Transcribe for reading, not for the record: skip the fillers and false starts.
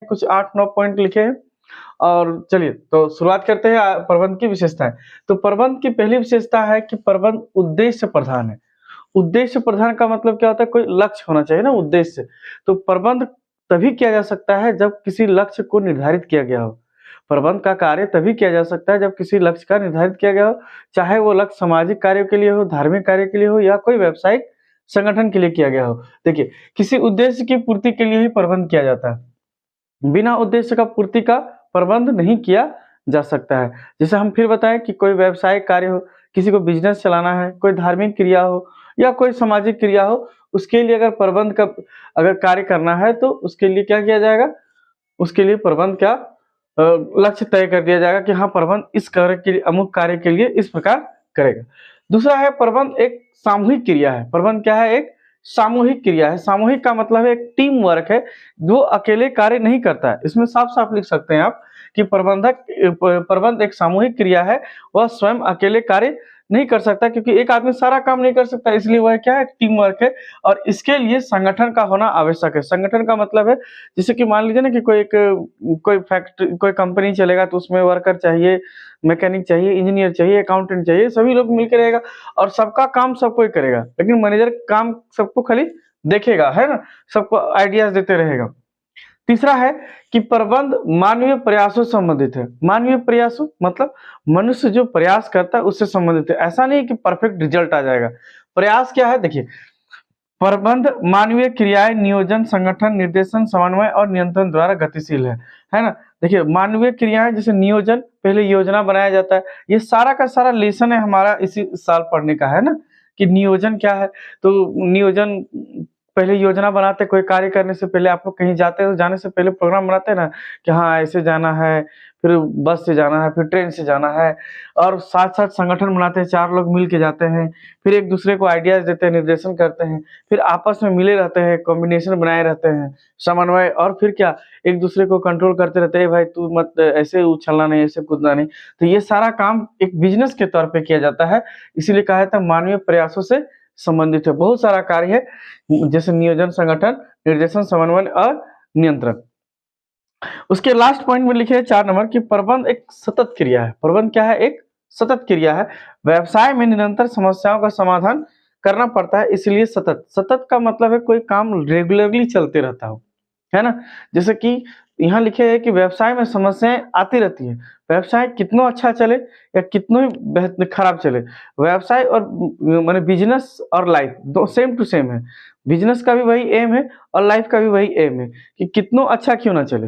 कुछ 8-9 पॉइंट लिखे हैं और चलिए तो शुरुआत करते हैं प्रबंध की विशेषताएँ। तो प्रबंध की पहली विशेषता है कि प्रबंध उद्देश्य प्रधान है। उद्देश्य प्रधान का मतलब क्या होता है? कोई लक्ष्य होना चाहिए ना उद्देश्य। तो प्रबंध तभी किया जा सकता है जब किसी लक्ष्य को निर्धारित किया गया हो। प्रबंध का कार्य तभी किया जा सकता है जब किसी लक्ष्य का निर्धारित किया गया हो, चाहे वो लक्ष्य सामाजिक कार्यों के लिए हो, धार्मिक कार्य के लिए हो या कोई व्यावसायिक संगठन के लिए किया गया हो। देखिए, किसी उद्देश्य की पूर्ति के लिए ही प्रबंध किया जाता है। बिना उद्देश्य का पूर्ति का प्रबंध नहीं किया जा सकता है। जैसे हम फिर बताएँ कि कोई व्यावसायिक कार्य हो, किसी को बिज़नेस चलाना है, कोई धार्मिक क्रिया हो या कोई सामाजिक क्रिया हो, उसके लिए अगर प्रबंध का अगर कार्य करना है तो उसके लिए क्या किया जाएगा? उसके लिए प्रबंध का अ, लक्ष्य तय कर दिया जाएगा कि हाँ, प्रबंध इस कार्य के लिए अमुक कार्य के लिए इस प्रकार करेगा। दूसरा है प्रबंध एक सामूहिक क्रिया है। प्रबंध क्या है? एक सामूहिक क्रिया है। सामूहिक का मतलब है एक टीम वर्क है, जो अकेले कार्य नहीं करता है। इसमें साफ-साफ लिख सकते हैं आप कि प्रबंध एक सामूहिक क्रिया है, वह स्वयं अकेले कार्य नहीं कर सकता क्योंकि एक आदमी सारा काम नहीं कर सकता, इसलिए वह क्या है? टीम वर्क है और इसके लिए संगठन का होना आवश्यक है। संगठन का मतलब है जैसे कि मान लीजिए ना कि कोई फैक्ट्री कोई कंपनी चलेगा तो उसमें वर्कर चाहिए, मैकेनिक चाहिए, इंजीनियर चाहिए, अकाउंटेंट चाहिए, सभी लोग मिलके रहेगा और सबका काम सब कोई करेगा। लेकिन मैनेजर काम सबको खाली देखेगा, है ना? सबको आइडियाज़ देते रहेगा। तीसरा है कि प्रबंध मानवीय प्रयासों से संबंधित है। मानवीय प्रयासों मतलब मनुष्य जो प्रयास करता है उससे संबंधित है। ऐसा नहीं है कि परफेक्ट रिजल्ट आ जाएगा। प्रयास क्या है? देखिए, प्रबंध मानवीय क्रियाएँ नियोजन, संगठन, निर्देशन, समन्वय और नियंत्रण द्वारा गतिशील है ना? देखिए, मानवीय क्रियाएँ जैसे नियोजन, पहले योजना बनाया जाता है। ये सारा का सारा लेसन है हमारा इसी साल पढ़ने का, है ना? कि नियोजन क्या है? तो नियोजन पहले योजना बनाते हैं, कोई कार्य करने से पहले आप लोग कहीं जाते हो, जाने से पहले प्रोग्राम बनाते हैं ना कि हाँ, ऐसे जाना है, फिर बस से जाना है, फिर ट्रेन से जाना है और साथ-साथ संगठन बनाते हैं, 4 लोग मिल के जाते हैं, फिर एक-दूसरे को आइडियाज़ देते हैं, निर्देशन करते हैं, फिर आपस में मिले रहते हैं, कॉम्बिनेशन बनाए रहते हैं, समन्वय और फिर क्या एक-दूसरे को कंट्रोल करते रहते हैं, "ए भाई तू मत ऐसे उछलना नहीं, ऐसे कूदना नहीं।" तो ये सारा काम एक बिज़नेस के तौर पे किया जाता है, इसीलिए कहा जाता है मानवीय प्रयासों से संबंधित है। बहुत सारा कार्य है जैसे नियोजन, संगठन, निर्देशन, समन्वय और नियंत्रण। उसके लास्ट पॉइंट में लिखे हैं 4 नंबर कि प्रबंध एक सतत क्रिया है। प्रबंध क्या है? एक सतत क्रिया है। व्यवसाय में निरंतर समस्याओं का समाधान करना पड़ता है इसलिए सतत। सतत का मतलब है कोई काम रेगुलरली चलते रहता हो, है ना? जैसे कि यहाँ लिखे है कि व्यवसाय में समस्याएँ आती रहती हैं। व्यवसाय कितना अच्छा चले या कितना ही खराब चले, व्यवसाय और माने बिज़नेस और लाइफ़ दो सेम टू सेम है। बिज़नेस का भी वही एम है और लाइफ़ का भी वही एम है कि कितना अच्छा क्यों ना चले।